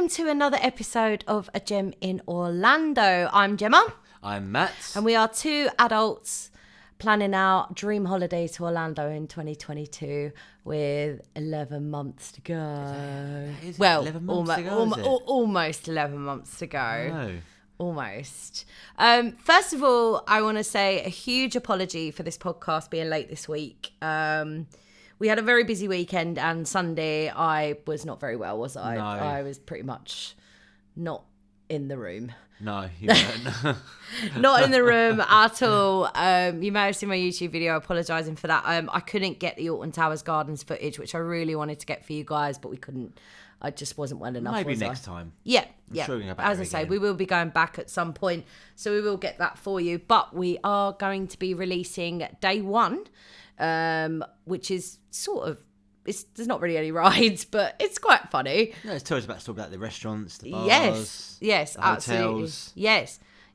to another episode of A Gem in Orlando. I'm Gemma. I'm Matt. And we are two adults planning our dream holiday to Orlando in 2022 with 11 months to go. Is it well, 11 months to go, is it? Almost 11 months to go. No. Almost. First of all, I want to say a huge apology for this podcast being late this week. We had a very busy weekend, and Sunday I was not very well, was I? No. I was pretty much not in the room. No, you weren't. Not in the room at all. You may have seen my YouTube video apologising for that. I couldn't get the Alton Towers Gardens footage, which I really wanted to get for you guys, but we couldn't. I just wasn't well enough. Maybe next time. Yeah. Sure we can go back As I say, again. we will be going back at some point, so we will get that for you. But we are going to be releasing day one, which is sort of, there's not really any rides, but it's quite funny. Yeah, it's tells about the restaurants, the bars, yes, the absolutely. hotels.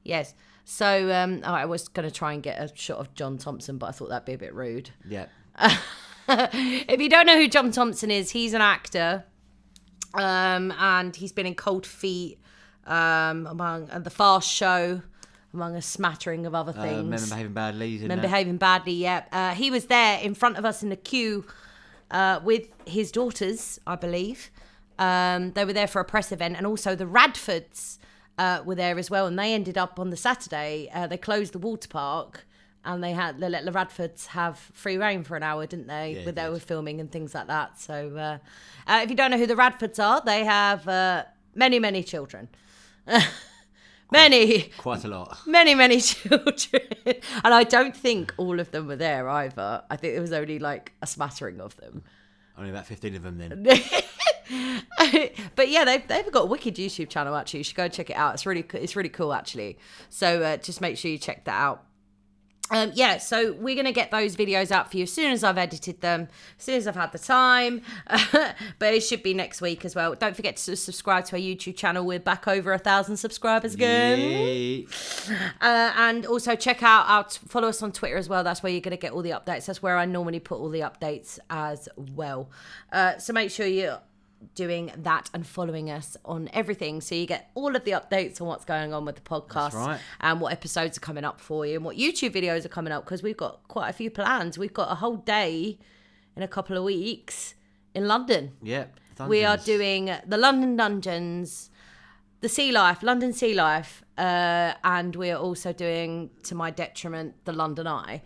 Yes. So I was going to try and get a shot of John Thompson, but I thought that'd be a bit rude. Yeah. If you don't know who John Thompson is, he's an actor. And he's been in Cold Feet, among the Fast Show, among a smattering of other things. Men Behaving Badly. Behaving Badly, yeah. He was there in front of us in the queue with his daughters, I believe. They were there for a press event, and also the Radfords were there as well. And they ended up on the Saturday. They closed the water park. And they let the Radfords have free reign for an hour, didn't they? Yeah, They were filming and things like that. So if you don't know who the Radfords are, they have many, many children. Quite a lot. Many children. And I don't think all of them were there either. I think it was only like a smattering of them. Only about 15 of them then. But yeah, they've got a wicked YouTube channel, actually. You should go check it out. It's really cool, actually. So just make sure you check that out. So we're going to get those videos out for you as soon as I've edited them, as soon as I've had the time, but it should be next week as well. Don't forget to subscribe to our YouTube channel. We're back over 1,000 subscribers again. Yay. And also follow us on Twitter as well. That's where you're going to get all the updates. That's where I normally put all the updates as well. So make sure you're doing that and following us on everything, so you get all of the updates on what's going on with the podcast. That's right. And what episodes are coming up for you and what YouTube videos are coming up, because we've got quite a few plans. We've got a whole day in a couple of weeks in London. Yeah. We are doing the London Dungeons, the London Sea Life, and we're also doing, to my detriment, the London Eye.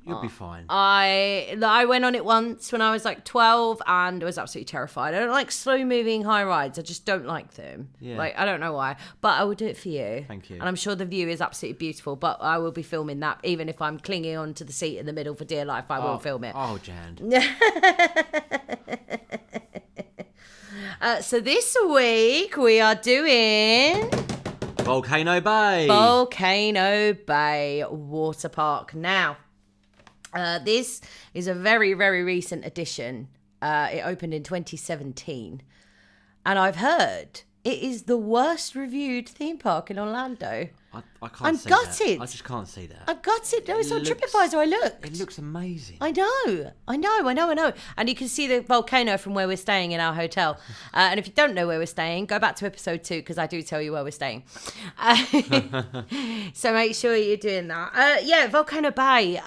You'll be fine. I went on it once when I was like 12 and I was absolutely terrified. I don't like slow moving high rides. I just don't like them. Yeah. Like, I don't know why, but I will do it for you. Thank you. And I'm sure the view is absolutely beautiful, but I will be filming that. Even if I'm clinging on to the seat in the middle for dear life, I will film it. Oh, Jan. So this week we are doing Volcano Bay. Volcano Bay Water Park. Now, this is a very, very recent addition. It opened in 2017. And I've heard it is the worst reviewed theme park in Orlando. I can't I'm see gutted. that. I just can't see that. I'm gutted. No, it's on It looks- TripAdvisor. I looked. It looks amazing. I know. And you can see the volcano from where we're staying in our hotel. And if you don't know where we're staying, go back to episode 2, because I do tell you where we're staying. So make sure you're doing that. Volcano Bay.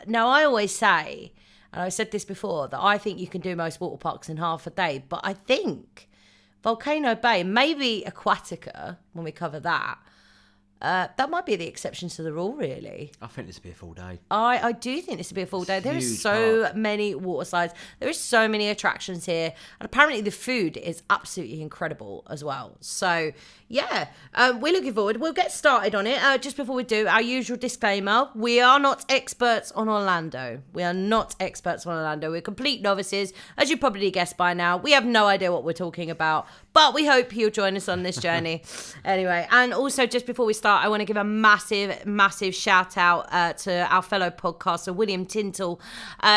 Now, I always say, and I've said this before, that I think you can do most water parks in half a day. But I think Volcano Bay, maybe Aquatica, when we cover that, that might be the exception to the rule, really. I think this will be a full day. I do think this will be a full day. There is Huge so park. many water slides. There is so many attractions here. And apparently the food is absolutely incredible as well. So, yeah, we're looking forward. We'll get started on it. Just before we do, our usual disclaimer. We are not experts on Orlando. We're complete novices. As you probably guessed by now, we have no idea what we're talking about. But we hope you'll join us on this journey. Anyway, and also just before we start, I want to give a massive shout out to our fellow podcaster, William Tintle.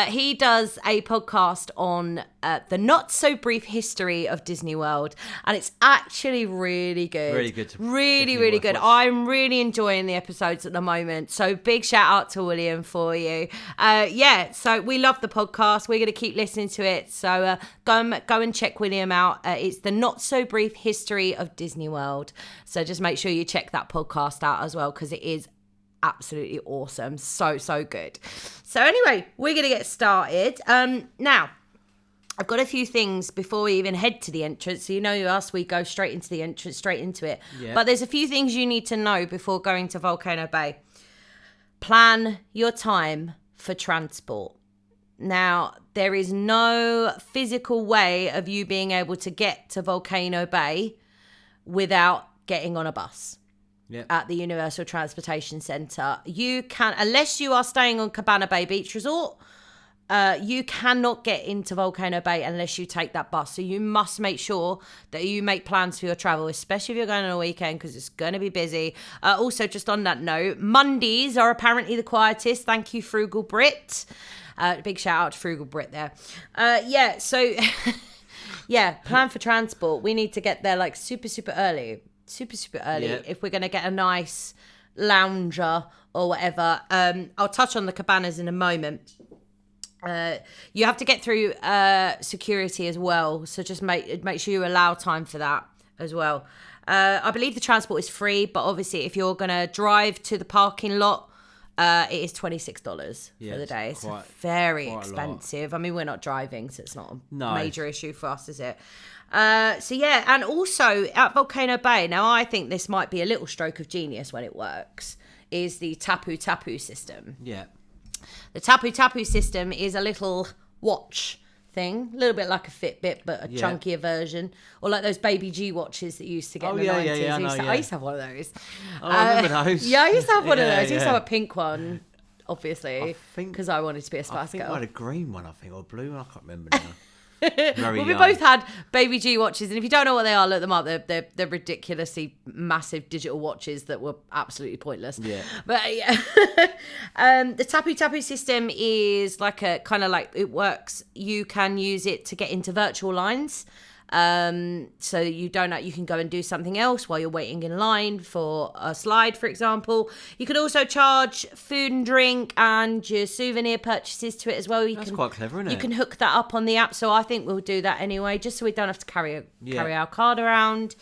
He does a podcast on The Not So Brief History of Disney World, and it's actually really good. Really good. Really good. I'm really enjoying the episodes at the moment. So big shout out to William for you. So we love the podcast. We're going to keep listening to it. So go and check William out. It's The Not So Brief History of Disney World. So just make sure you check that podcast out as well, because it is absolutely awesome. So good. So anyway, we're going to get started. Now, I've got a few things before we even head to the entrance. So you know us, we go straight into the entrance, straight into it. Yeah. But there's a few things you need to know before going to Volcano Bay. Plan your time for transport. Now, there is no physical way of you being able to get to Volcano Bay without getting on a bus. Yep. At the Universal Transportation Centre. You can, unless you are staying on Cabana Bay Beach Resort, you cannot get into Volcano Bay unless you take that bus. So you must make sure that you make plans for your travel, especially if you're going on a weekend, because it's going to be busy. Also, just on that note, Mondays are apparently the quietest. Thank you, Frugal Brit. Big shout out to Frugal Brit there. So plan for transport. We need to get there like super early. Super early. Yep. If we're going to get a nice lounger or whatever. I'll touch on the cabanas in a moment. You have to get through security as well, so just make sure you allow time for that as well. I believe the transport is free, but obviously if you're going to drive to the parking lot, it is $26 for the day. It's very expensive. I mean, we're not driving, so it's not a major issue for us, is it? And also at Volcano Bay, now I think this might be a little stroke of genius when it works, is the Tapu Tapu system. Yeah. The Tapu Tapu system is a little watch thing, a little bit like a Fitbit, but a chunkier version, or like those Baby G watches that you used to get in the 90s. I used to have one of those. I remember those. Yeah, I used to have one of those. I used to have a pink one, obviously, think- because I wanted to be a Spice I think Girl. I had a green one, or blue one. I can't remember now. We both had Baby G watches, and if you don't know what they are, look them up. They're ridiculously massive digital watches that were absolutely pointless. Yeah. But the Tapu Tapu system is like a kind of like, it works. You can use it to get into virtual lines. So you can go and do something else while you're waiting in line for a slide, for example. You could also charge food and drink and your souvenir purchases to it as well. That's quite clever, isn't it? You can hook that up on the app, so I think we'll do that anyway, just so we don't have to carry our card around.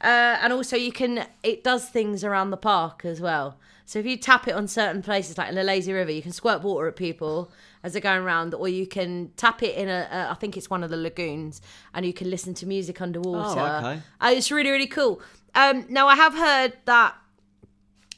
And also it does things around the park as well. So if you tap it on certain places, like in the lazy river, you can squirt water at people as they're going around, or you can tap it in I think it's one of the lagoons, and you can listen to music underwater. Oh, okay. It's really cool. Now I have heard that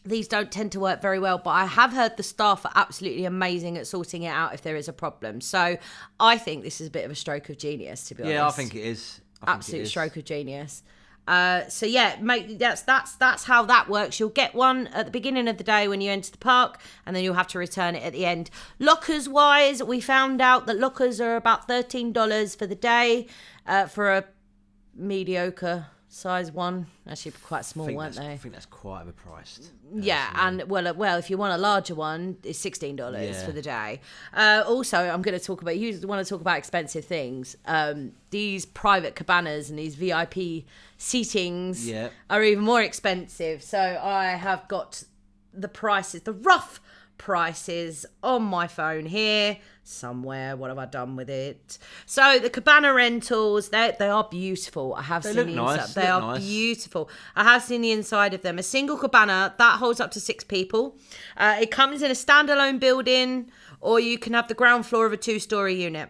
these don't tend to work very well, but I have heard the staff are absolutely amazing at sorting it out if there is a problem. So I think this is a bit of a stroke of genius, to be honest. Yeah, I think it is. Absolute stroke of genius. Mate, that's how that works. You'll get one at the beginning of the day when you enter the park, and then you'll have to return it at the end. Lockers wise, we found out that lockers are about $13 for the day, for a mediocre size one. Actually quite small, weren't they? I think that's quite overpriced. Yeah, and well, if you want a larger one, it's $16 for the day. Also, I'm going to talk about, you want to talk about expensive things. These private cabanas and these VIP seatings are even more expensive. So I have got the prices, the rough prices on my phone here somewhere. What have I done with it? So the cabana rentals, they are beautiful. I have seen the inside. They are beautiful. I have seen the inside of them. A single cabana that holds up to 6 people. It comes in a standalone building, or you can have the ground floor of a 2-story unit.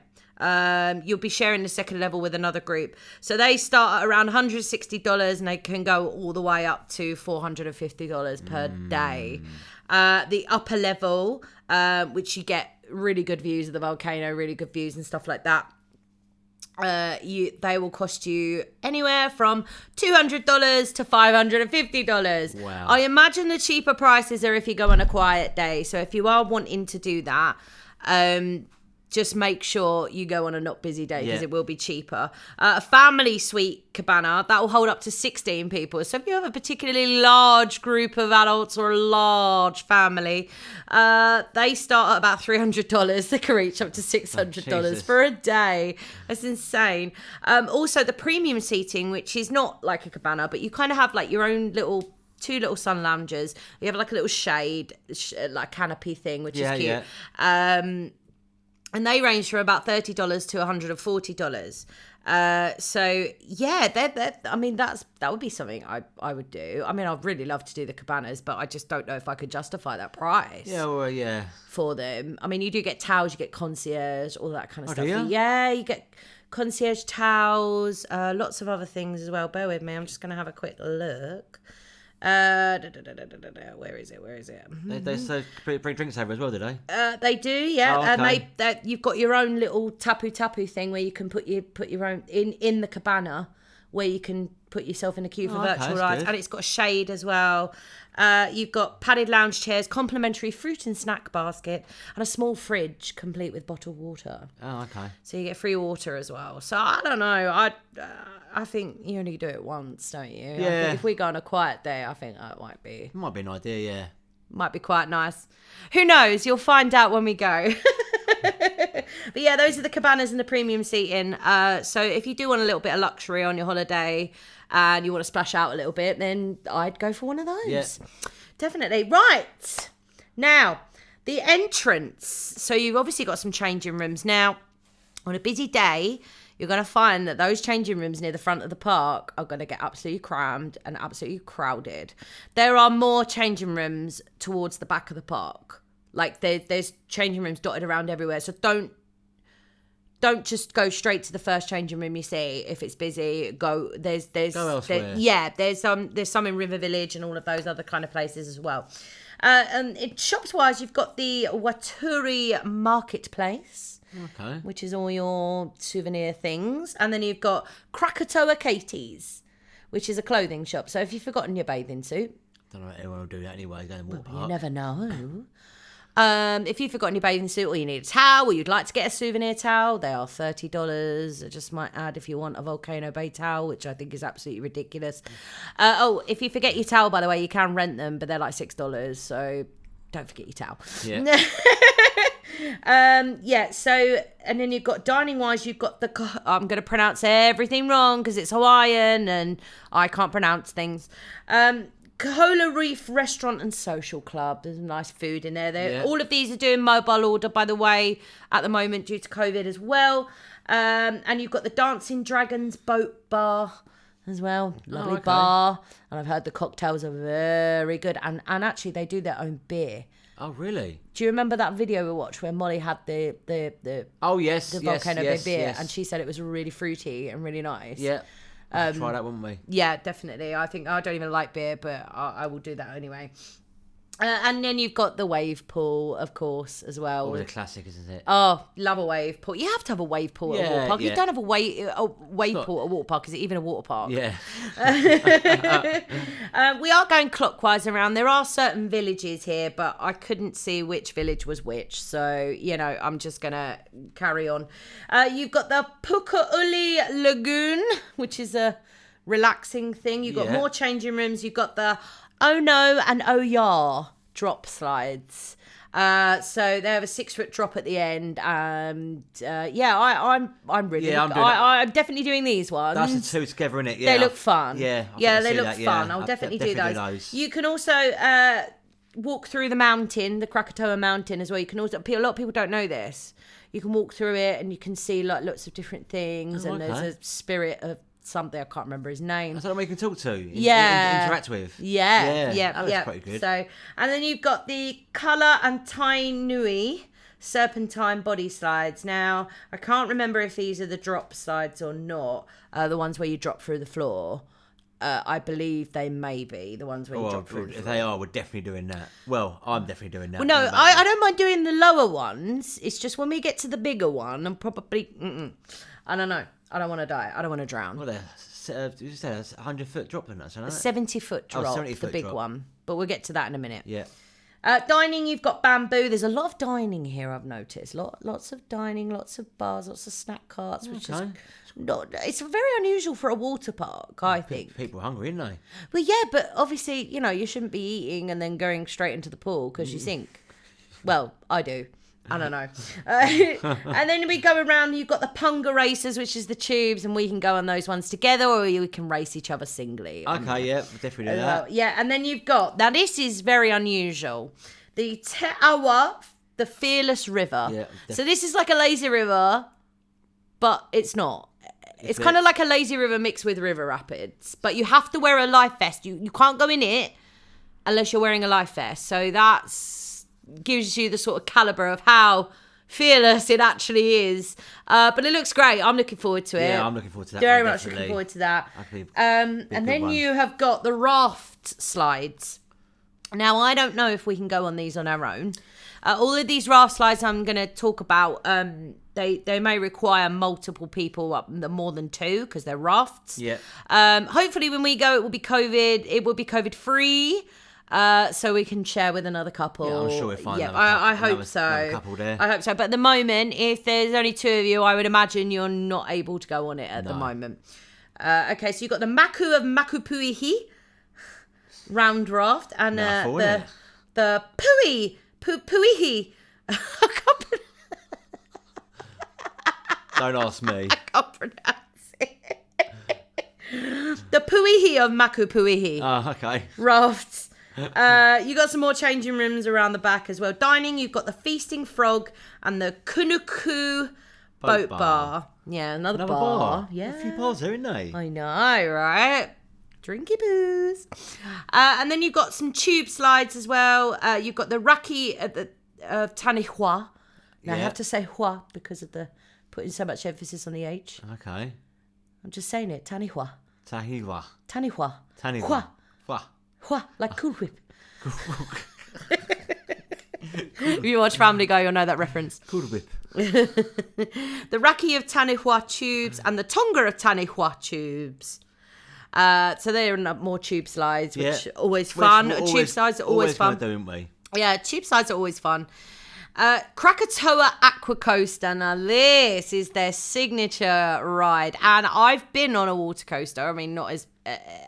You'll be sharing the second level with another group. So they start at around $160, and they can go all the way up to $450 per day. The upper level, which you get really good views of the volcano, really good views and stuff like that. They will cost you anywhere from $200 to $550. Wow. I imagine the cheaper prices are if you go on a quiet day. So if you are wanting to do that, just make sure you go on a not busy day because Yeah. it will be cheaper. A family suite cabana, that will hold up to 16 people. So if you have a particularly large group of adults or a large family, they start at about $300. They can reach up to $600 Jesus. for a day. That's insane. Also, the premium seating, which is not like a cabana, but you kind of have like your own two little sun loungers. You have like a little shade, like canopy thing, which is cute. Yeah. And they range from about $30 to $140. So yeah, I mean, that would be something I would do. I mean, I'd really love to do the cabanas, but I just don't know if I could justify that price. Yeah, well, yeah. For them. I mean, you do get towels, you get concierge, all that kind of stuff. Do you? Yeah, you get concierge towels, lots of other things as well. Bear with me, I'm just going to have a quick look. Where is it? They so bring drinks over as well, do they? They do, yeah. Oh, okay. And you've got your own little tapu thing where you can put your own in the cabana, where you can put yourself in a queue for Okay, virtual that's rides, good. and it's got a shade as well. You've got padded lounge chairs, complimentary fruit and snack basket, and a small fridge complete with bottled water. Oh, okay. So you get free water as well. So I don't know. I think you only do it once, don't you? I Yeah. think if we go on a quiet day, I think that might be Might be an idea, yeah. might be quite nice. Who knows? You'll find out when we go. But yeah, those are the cabanas and the premium seating. So if you do want a little bit of luxury on your holiday and you want to splash out a little bit, then I'd go for one of those. Yeah. Definitely. Right. Now, the entrance. So you've obviously got some changing rooms. Now, on a busy day, you're going to find that those changing rooms near the front of the park are going to get absolutely crammed and absolutely crowded. There are more changing rooms towards the back of the park. Like there's changing rooms dotted around everywhere. So don't just go straight to the first changing room you see. If it's busy, there's Go elsewhere. there's some in River Village and all of those other kind of places as well. And shops wise, you've got the Waturi Marketplace, Okay. which is all your souvenir things. And then you've got Krakatoa Katie's, which is a clothing shop. So if you've forgotten your bathing suit, Don't know if anyone will do that anyway, going to walk you park. never know. If you've forgotten your bathing suit or you need a towel or you'd like to get a souvenir towel, they are $30. I just might add if you want a Volcano Bay towel, which I think is absolutely ridiculous. If you forget your towel, by the way, you can rent them, but they're like $6. So don't forget your towel. Yeah. So, and then you've got dining wise, you've got I'm going to pronounce everything wrong because it's Hawaiian and I can't pronounce things. Kohala Reef Restaurant and Social Club. There's nice food in there. Yeah. All of these are doing mobile order, by the way, at the moment due to COVID as well. And you've got the Dancing Dragons Boat Bar as well. Lovely okay. bar. And I've heard the cocktails are very good. And actually, they do their own beer. Oh, really? Do you remember that video we watched where Molly had the Oh, yes. Volcano Bay beer, yes. and she said it was really fruity and really nice. Yeah. We'll try that, wouldn't we? Yeah, definitely. I think I don't even like beer, but I will do that anyway. And then you've got the wave pool, of course, as well. Always a classic, isn't it? Oh, love a wave pool. You have to have a wave pool at a Yeah, water park. You yeah. don't have a wave pool at a water park. Is it even a water park? Yeah. We are going clockwise around. There are certain villages here, but I couldn't see which village was which. So, I'm just going to carry on. You've got the Pukauli Lagoon, which is a relaxing thing. You've got Yeah. more changing rooms. You've got the Oh No and Oh Ya drop slides. So they have a 6-foot drop at the end, and I'm really. Yeah, I'm doing that. I'm definitely doing these ones. That's the two together, innit? Yeah. They look fun. Yeah. They look fun. I'll definitely do those. You can also walk through the mountain, the Krakatoa Mountain as well. You can also. A lot of people don't know this. You can walk through it, and you can see like lots of different things. Oh, and okay. there's a spirit of something, I can't remember his name. That's someone you can talk to. Interact with. Yeah. That was pretty good. So, and then you've got the Kala and Tainui serpentine body slides. Now, I can't remember if these are the drop slides or not. The ones where you drop through the floor. I believe they may be the ones where you drop through the If floor. they are, we're definitely doing that. Well, I'm definitely doing that. Well, no, What about I you? don't mind doing the lower ones. It's just when we get to the bigger one, I'm probably... I don't know. I don't want to die. I don't want to drown. What you said a 100-foot drop in that, isn't it? 70-foot drop, 70-foot the big drop. one. But we'll get to that in a minute. Yeah. Dining, you've got bamboo. There's a lot of dining here, I've noticed. Lots of dining, lots of bars, lots of snack carts, which is not. It's very unusual for a water park, I think. People are hungry, aren't they? Well, yeah, but obviously, you shouldn't be eating and then going straight into the pool because you sink. Well, I do. I don't know. And then we go around, you've got the punga races, which is the tubes, and we can go on those ones together, or we can race each other singly. Okay, yeah, we'll definitely do that. Yeah, and then you've got, now this is very unusual, the Te Awa, the Fearless River. Yeah, so this is like a lazy river, but it's not. It's kind of like a lazy river mixed with river rapids, but you have to wear a life vest. You can't go in it unless you're wearing a life vest. So that's gives you the sort of caliber of how fearless it actually is. But it looks great. I'm looking forward to it. Yeah, I'm looking forward to that. Very much looking forward to that. And then you have got the raft slides. Now, I don't know if we can go on these on our own. All of these raft slides I'm going to talk about, they may require multiple people, more than 2, because they're rafts. Yeah. Hopefully when we go, it will be COVID free. So we can share with another couple. Yeah, I'm sure we'll find I hope so. Another couple there. I hope so. But at the moment, if there's only 2 of you, I would imagine you're not able to go on it at the moment. Okay, so you've got the Maku of Makupuihi round raft and the Puihi. Don't ask me. I can't pronounce it. The Puihi of Makupuihi. Oh, okay. Rafts. You got some more changing rooms around the back as well. Dining, you've got the Feasting Frog and the Kunuku boat bar. Yeah, another bar. Yeah, a few bars there, isn't they? I know, right? Drinky booze. And then you've got some tube slides as well. You've got the Raki of Tanihua. Now I have to say hua because of the putting so much emphasis on the H. Okay. I'm just saying it. Tanihua. Tanihua. Tanihua. Tanihua. Hua, like Cool Whip. If you watch Family Guy, you'll know that reference. Cool Whip. The Raki of Tanihua tubes and the Tonga of Tanihua tubes. So they're more tube slides, which are always fun. Tube slides are always fun. Don't we? Yeah, tube slides are always fun. Krakatoa Aqua Coaster. Now this is their signature ride, and I've been on a water coaster. I mean, not as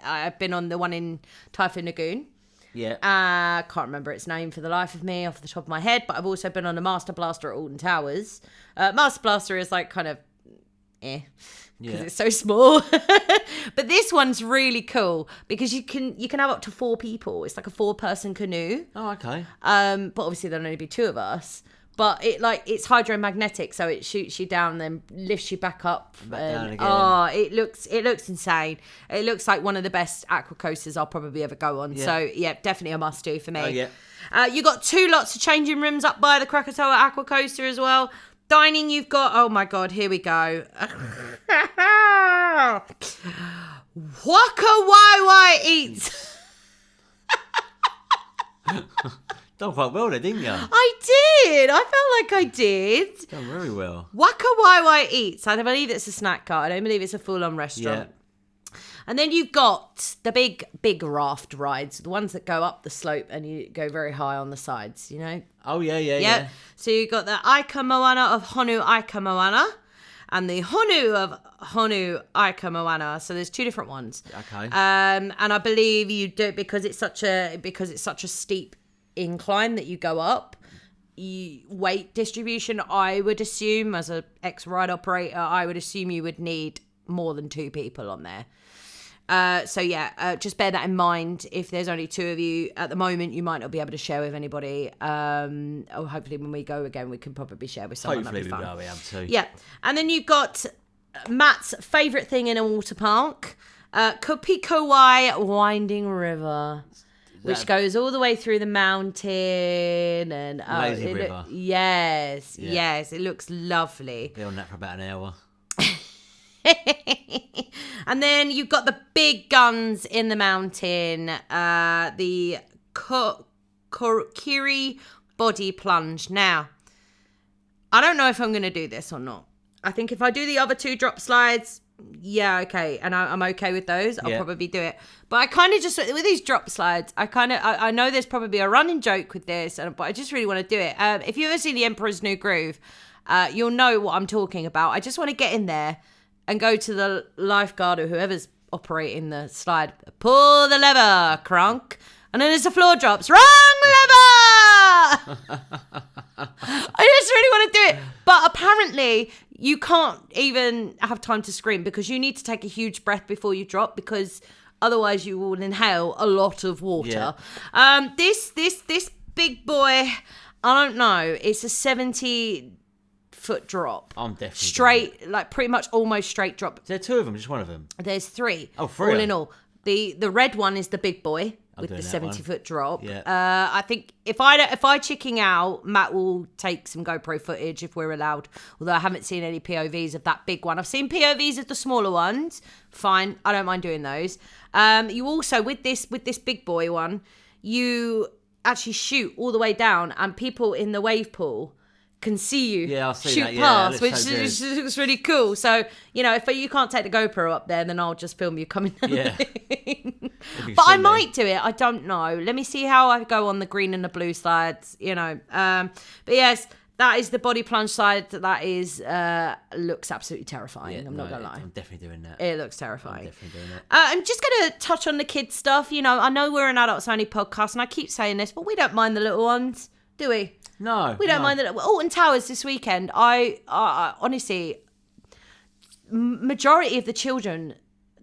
I've been on the one in Typhoon Lagoon. Yeah. Can't remember its name for the life of me off the top of my head, but I've also been on a Master Blaster at Alton Towers. Master Blaster is like kind of because it's so small. But this one's really cool because you can have up to 4 people. It's like a 4-person canoe. Oh, okay. But obviously there'll only be 2 of us. But it's hydromagnetic, so it shoots you down and then lifts you back up. Down again. Oh, it looks insane. It looks like one of the best aqua coasters I'll probably ever go on. Yeah. So yeah, definitely a must do for me. Oh yeah. You got 2 lots of changing rooms up by the Krakatoa Aqua Coaster as well. Dining, you've got, oh my God, here we go. Waka Wai Eats. Done quite well there, didn't you? I did. I felt like I did. Done very well. Waka Wai Eats. I believe it's a snack cart. I don't believe it's a full-on restaurant. Yeah. And then you've got the big raft rides, the ones that go up the slope and you go very high on the sides, you know? Oh, yeah. So you've got the Aika Moana of Honu Aika Moana and the Honu of Honu Aika Moana. So there's 2 different ones. Okay. And I believe you do it because it's such a steep incline that you go up. Weight distribution, I would assume, as an ex-ride operator, I would assume you would need more than 2 people on there. Just bear that in mind. If there's only 2 of you at the moment, you might not be able to share with anybody. Hopefully when we go again, we can probably share with someone. Hopefully we will be able to. Yeah. And then you've got Matt's favourite thing in a water park, Kopikowai Winding River, which goes all the way through the mountain. And Lazy river. Yes, it looks lovely. Be on that for about an hour. And then you've got the big guns in the mountain, the Kiri body plunge. Now, I don't know if I'm going to do this or not. I think if I do the other 2 drop slides, Yeah, okay, and I'm okay with those. I'll Yeah. probably do it. But I kind of just, with these drop slides, I know there's probably a running joke with this, but I just really want to do it. If you've ever seen The Emperor's New Groove, you'll know what I'm talking about. I just want to get in there and go to the lifeguard or whoever's operating the slide. Pull the lever, crunk. And then as the floor drops, wrong lever! I just really want to do it. But apparently you can't even have time to scream because you need to take a huge breath before you drop because otherwise you will inhale a lot of water. Yeah. This big boy, I don't know. It's a 70-foot drop. I'm definitely straight, like pretty much almost straight drop. Is there two of them? Just one of them? There's three. Oh, three. All in all. The red one is the big boy with the doing that one. 70-foot drop. Yeah. I think if I chicken out, Matt will take some GoPro footage if we're allowed. Although I haven't seen any POVs of that big one. I've seen POVs of the smaller ones. Fine, I don't mind doing those. You also with this big boy one, you actually shoot all the way down, and people in the wave pool can see you shoot that. Yeah, past, that which looks so looks really cool. So, if you can't take the GoPro up there, then I'll just film you coming down Yeah. the thing. But I might do it. I don't know. Let me see how I go on the green and the blue slides, But yes, that is the body plunge slide. That is, looks absolutely terrifying. Yeah, I'm not going to lie. I'm definitely doing that. It looks terrifying. I'm definitely doing it. I'm just going to touch on the kids stuff. I know we're an adults only podcast and I keep saying this, but we don't mind the little ones, do we? No. We don't mind that. Alton Towers this weekend. I honestly, majority of the children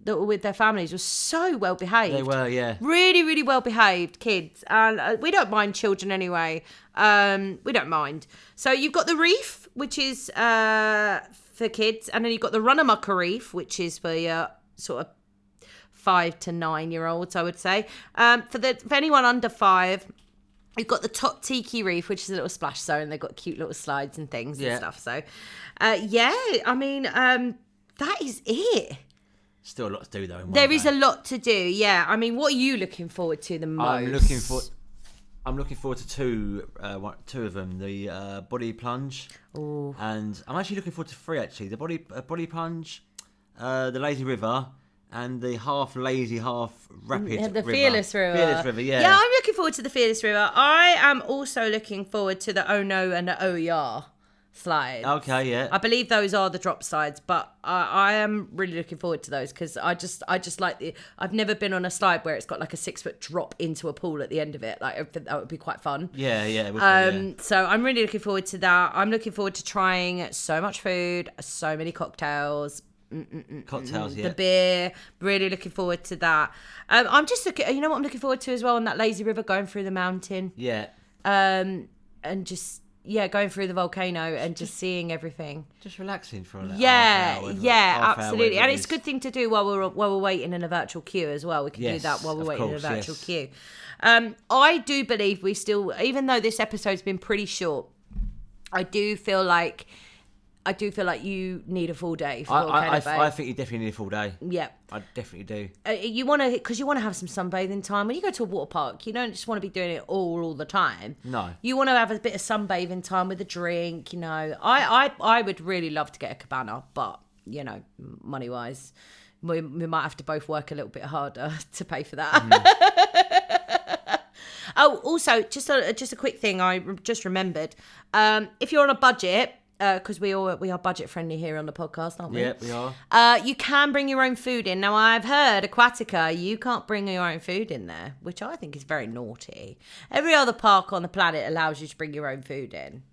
that were with their families were so well behaved. They were, yeah. Really, really well behaved kids, and we don't mind children anyway. We don't mind. So you've got the reef, which is for kids, and then you've got the Runamukka reef, which is for your sort of 5 to 9 year olds, I would say. For anyone under 5. You've got the Top Tiki Reef, which is a little splash zone. They've got cute little slides and things and stuff. So, that is it. Still a lot to do, though. There is a lot to do, yeah. I mean, what are you looking forward to the most? I'm looking forward to two of them. The body plunge. Ooh. And I'm actually looking forward to 3, actually. The body plunge, the lazy river, and the half lazy, half rapid the river. Fearless River. Fearless River, yeah. Yeah, I'm looking forward to the Fearless River. I am also looking forward to the Oh No and the Oh Yeah slides. Okay, yeah. I believe those are the drop slides, but I am really looking forward to those because I just like I've never been on a slide where it's got like a 6-foot drop into a pool at the end of it. Like, I think that would be quite fun. Yeah, it would be, yeah. So I'm really looking forward to that. I'm looking forward to trying so much food, so many cocktails. Cocktails, yeah. The beer, really looking forward to that. I'm just looking, you know what I'm looking forward to as well, on that lazy river going through the mountain. Yeah. And just, going through the volcano and just seeing everything. Just relaxing for a little half hour, absolutely. And it's a good. good thing to do while we're waiting in a virtual queue as well. We can do that while we're waiting in a virtual queue. I do believe we still, even though this episode's been pretty short, I do feel like you need a full day for Volcano Bay. I think you definitely need a full day. Yeah. I definitely do. You want to have some sunbathing time. When you go to a water park, you don't just want to be doing it all the time. No. You want to have a bit of sunbathing time with a drink, I would really love to get a cabana, but, money-wise, we might have to both work a little bit harder to pay for that. Oh, also, just a quick thing I just remembered. If you're on a budget, because we are budget friendly here on the podcast, aren't we? Yeah, we are. You can bring your own food in. Now, I've heard Aquatica, you can't bring your own food in there, which I think is very naughty. Every other park on the planet allows you to bring your own food in,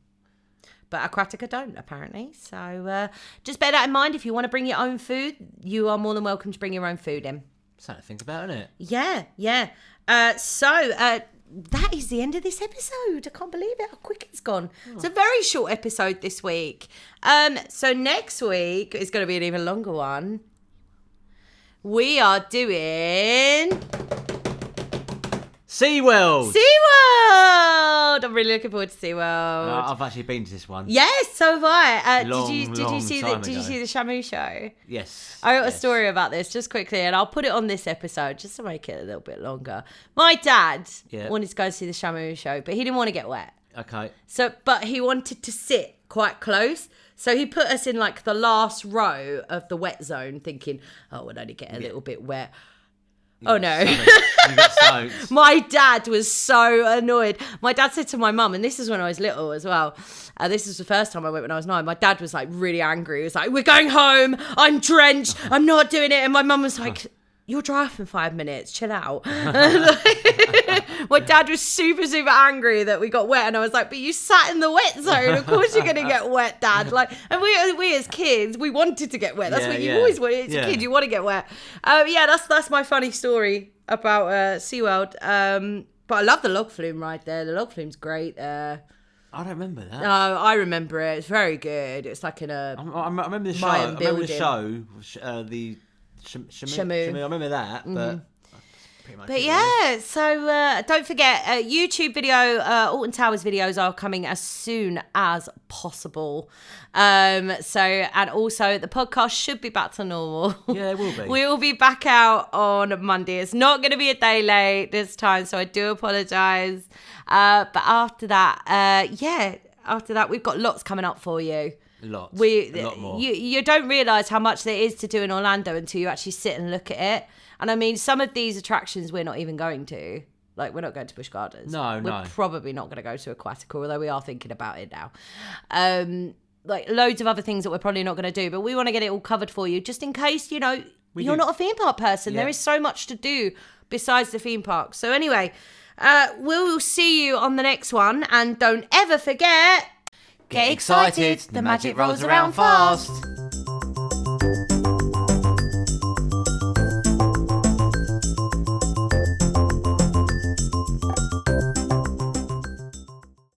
but Aquatica don't, apparently. So just bear that in mind. If you want to bring your own food, you are more than welcome to bring your own food in. Something to think about, isn't it? Yeah. That is the end of this episode. I can't believe it, how quick it's gone. It's a very short episode this week. So next week is going to be an even longer one. We are doing SeaWorld! I'm really looking forward to SeaWorld. I've actually been to this one. Yes, so have I. Did you see the Shamu show? Yes. I got a story about this just quickly, and I'll put it on this episode just to make it a little bit longer. My dad wanted to go see the Shamu show, but he didn't want to get wet. Okay. But he wanted to sit quite close. So he put us in like the last row of the wet zone, thinking, oh, we'll only get a little bit wet. Oh no. You got soaked. My dad was so annoyed. My dad said to my mum, and this is when I was little as well. This was the first time I went when I was 9. My dad was like really angry. He was like, we're going home. I'm drenched. I'm not doing it. And my mum was like, you'll dry off in 5 minutes. Chill out. My dad was super, super angry that we got wet. And I was like, but you sat in the wet zone. Of course you're going to get wet, Dad. Like, and we as kids, we wanted to get wet. That's what you always want. As a kid, you want to get wet. That's my funny story about SeaWorld. But I love the log flume ride there. The log flume's great. I don't remember that. No, I remember it. It's very good. It's like in a I remember the show. Mayan building. The Shamu. I remember that, but pretty much. But yeah, so don't forget, YouTube video, Alton Towers videos are coming as soon as possible. And also the podcast should be back to normal. Yeah, it will be. We will be back out on Monday. It's not going to be a day late this time, so I do apologise. But after that, we've got lots coming up for you. A lot more. You don't realise how much there is to do in Orlando until you actually sit and look at it. And I mean, some of these attractions we're not even going to. Like, we're not going to Busch Gardens. We're probably not going to go to Aquatica, although we are thinking about it now. Like, loads of other things that we're probably not going to do. But we want to get it all covered for you, just in case, you're not a theme park person. Yeah. There is so much to do besides the theme park. So anyway, we'll see you on the next one. And don't ever forget... Get excited, the magic rolls around fast.